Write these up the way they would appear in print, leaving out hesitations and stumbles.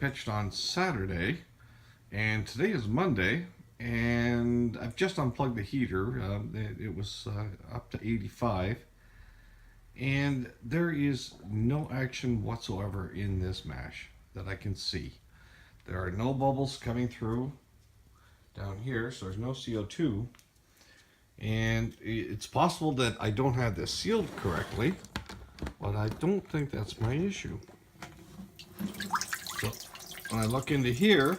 pitched on Saturday, and today is Monday, and I've just unplugged the heater. It was up to 85, and there is no action whatsoever in this mash that I can see. There are no bubbles coming through down here, so there's no CO2. And it's possible that I don't have this sealed correctly, but I don't think that's my issue. So when I look into here,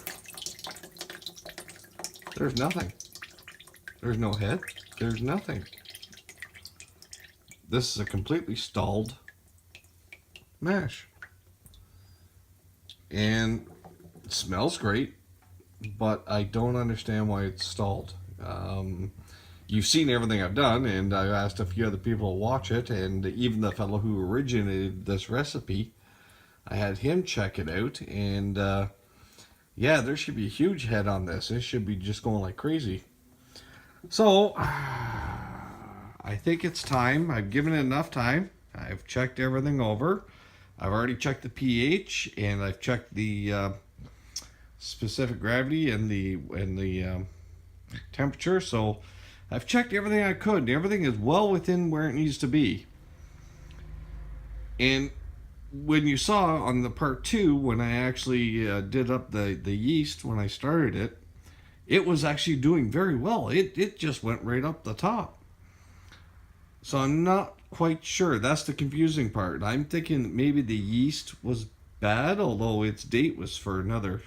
there's nothing. There's no head. There's nothing. This is a completely stalled mash. And it smells great, but I don't understand why it's stalled. You've seen everything I've done, and I've asked a few other people to watch it, and even the fellow who originated this recipe, I had him check it out, and yeah, there should be a huge head on this. It should be just going like crazy. So, I think it's time. I've given it enough time. I've checked everything over. I've already checked the pH, and I've checked the specific gravity and the temperature. So, I've checked everything I could, and everything is well within where it needs to be. And when you saw on the part 2, when I actually did up the yeast when I started it, it was actually doing very well. It just went right up the top. So I'm not quite sure. That's the confusing part. I'm thinking maybe the yeast was bad, although its date was for another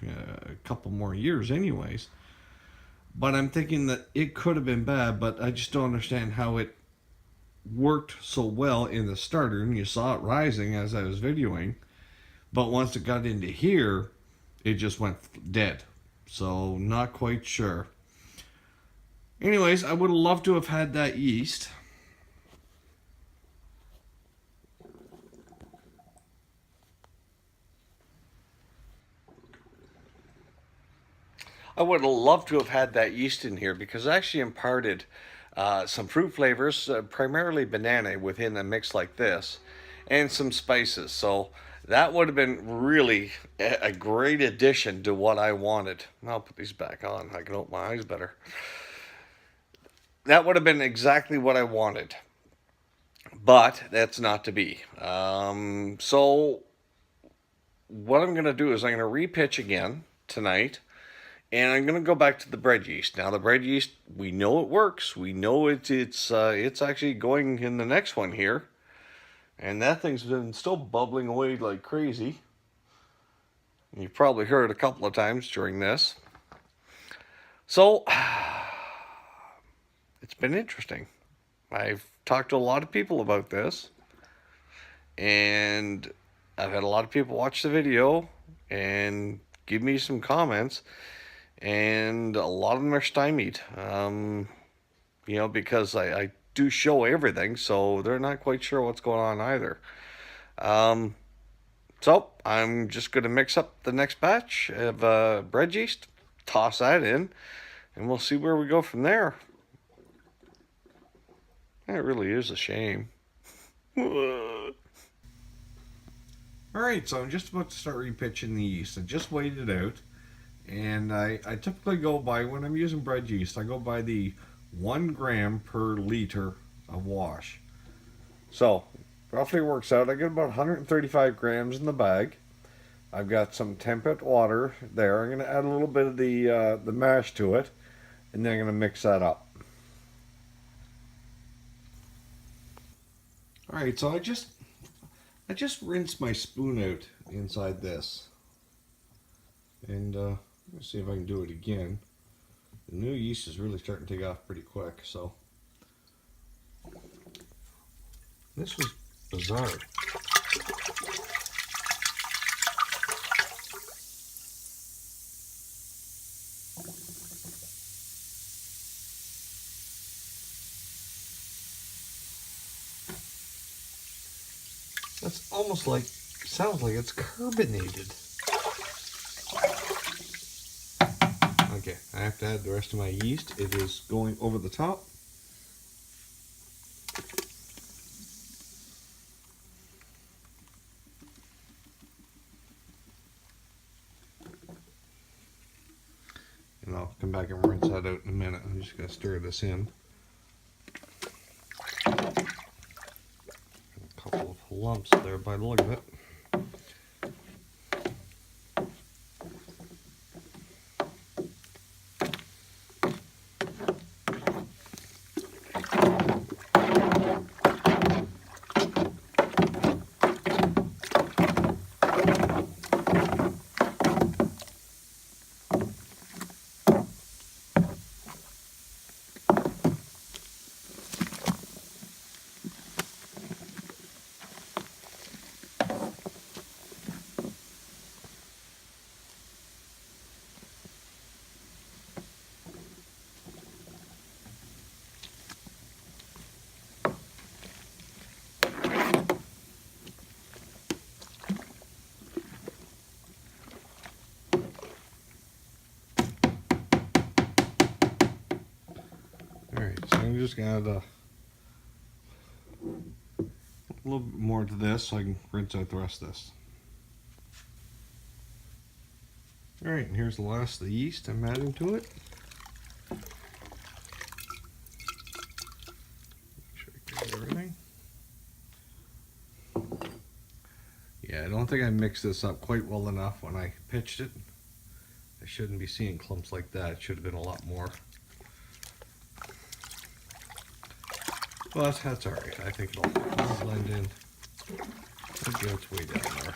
couple more years anyways. But I'm thinking that it could have been bad, but I just don't understand how it worked so well in the starter, and you saw it rising as I was videoing. But once it got into here, it just went dead. So not quite sure. Anyways, I would have loved to have had that yeast. I would have loved to have had that yeast in here because it actually imparted some fruit flavors, primarily banana, within a mix like this, and some spices. So that would have been really a great addition to what I wanted. I'll put these back on. I can open my eyes better. That would have been exactly what I wanted. But that's not to be. So what I'm going to do is I'm going to repitch again tonight. And I'm going to go back to the bread yeast. Now the bread yeast, we know it works. We know it's actually going in the next one here. And that thing's been still bubbling away like crazy. You've probably heard it a couple of times during this. So it's been interesting. I've talked to a lot of people about this. And I've had a lot of people watch the video and give me some comments. And a lot of them are stymied, because I do show everything, so they're not quite sure what's going on either. So I'm just going to mix up the next batch of bread yeast, toss that in, and we'll see where we go from there. It really is a shame. Alright, so I'm just about to start repitching the yeast. I just weighed it out. And I typically go by, when I'm using bread yeast, I go by the 1 gram per liter of wash. So, roughly works out, I get about 135 grams in the bag. I've got some temperate water there. I'm going to add a little bit of the mash to it, and then I'm going to mix that up. Alright, so I just rinsed my spoon out inside this. And let's see if I can do it again. The new yeast is really starting to take off pretty quick, so this was bizarre. That's almost like, sounds like it's carbonated. Okay, I have to add the rest of my yeast. It is going over the top. I'll come back and rinse that out in a minute. I'm just going to stir this in. A couple of lumps there by the look of it. Alright, so I'm just going to add a little bit more to this so I can rinse out the rest of this. Alright, and here's the last of the yeast I'm adding to it. Make sure I get everything. Yeah, I don't think I mixed this up quite well enough when I pitched it. I shouldn't be seeing clumps like that. It should have been a lot more. But that's alright. I think it'll blend in. It'll get its way down there.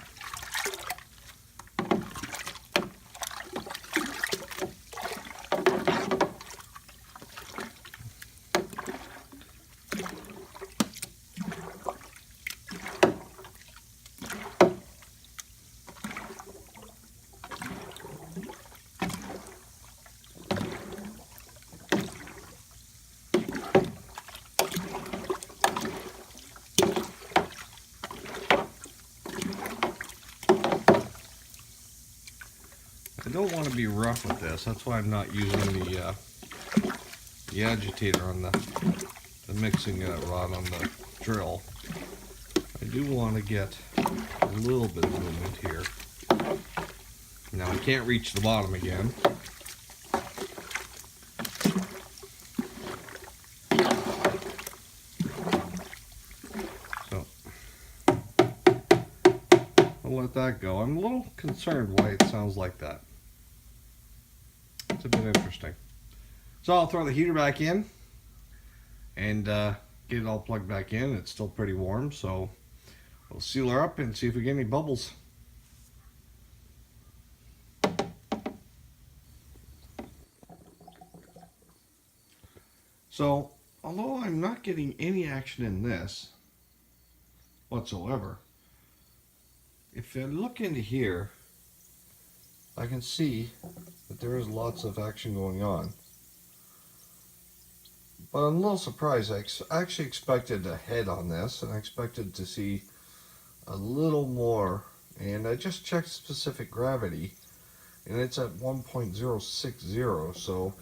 I don't want to be rough with this. That's why I'm not using the agitator on the mixing rod on the drill. I do want to get a little bit of movement here. Now I can't reach the bottom again. So I'll let that go. I'm a little concerned why it sounds like that. It's a bit interesting. So I'll throw the heater back in and get it all plugged back in. It's still pretty warm, so we'll seal her up and see if we get any bubbles. So although I'm not getting any action in this whatsoever, if I look into here, I can see that there is lots of action going on. But I'm a little surprised. I actually expected a head on this, and I expected to see a little more. And I just checked specific gravity, and it's at 1.060, so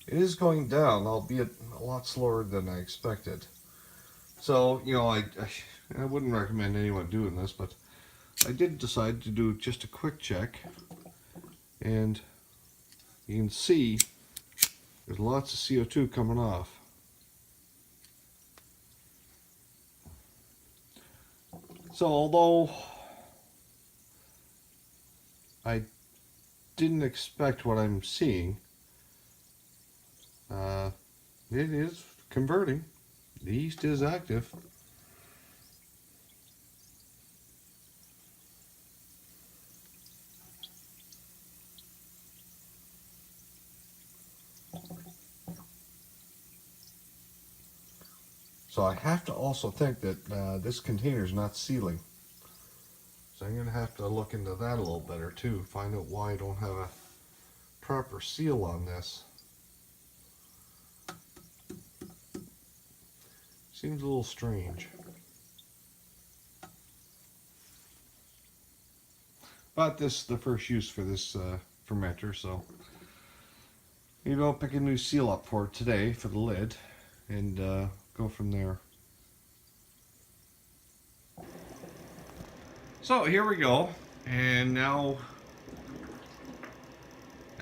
it is going down, albeit a lot slower than I expected. So, you know, I wouldn't recommend anyone doing this, but I did decide to do just a quick check. And you can see there's lots of CO2 coming off. So although I didn't expect what I'm seeing, it is converting. The yeast is active. So I have to also think that this container is not sealing. So I'm going to have to look into that a little better too, find out why I don't have a proper seal on this. Seems a little strange. But this is the first use for this fermenter, so maybe I'll pick a new seal up for it today for the lid and go from there. So here we go, and now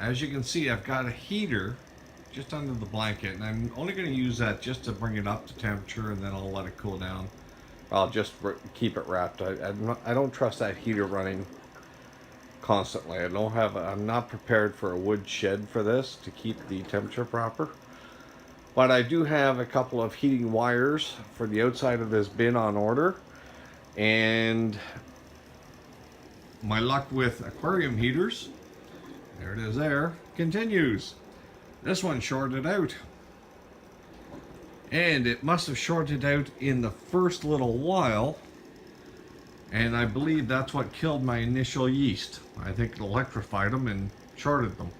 as you can see, I've got a heater just under the blanket, and I'm only going to use that just to bring it up to temperature, and then I'll let it cool down. I'll just keep it wrapped. I don't trust that heater running constantly. I'm not prepared for a wood shed for this to keep the temperature proper. But I do have a couple of heating wires for the outside of this bin on order. And my luck with aquarium heaters, there it is there, continues. This one shorted out. And it must have shorted out in the first little while. And I believe that's what killed my initial yeast. I think it electrified them and shorted them.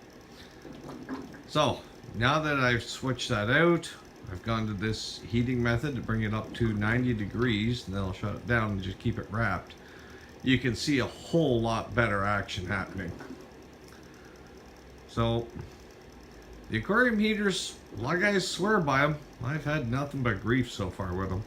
So, now that I've switched that out, I've gone to this heating method to bring it up to 90 degrees, and then I'll shut it down and just keep it wrapped. You can see a whole lot better action happening. So, the aquarium heaters, a lot of guys swear by them. I've had nothing but grief so far with them.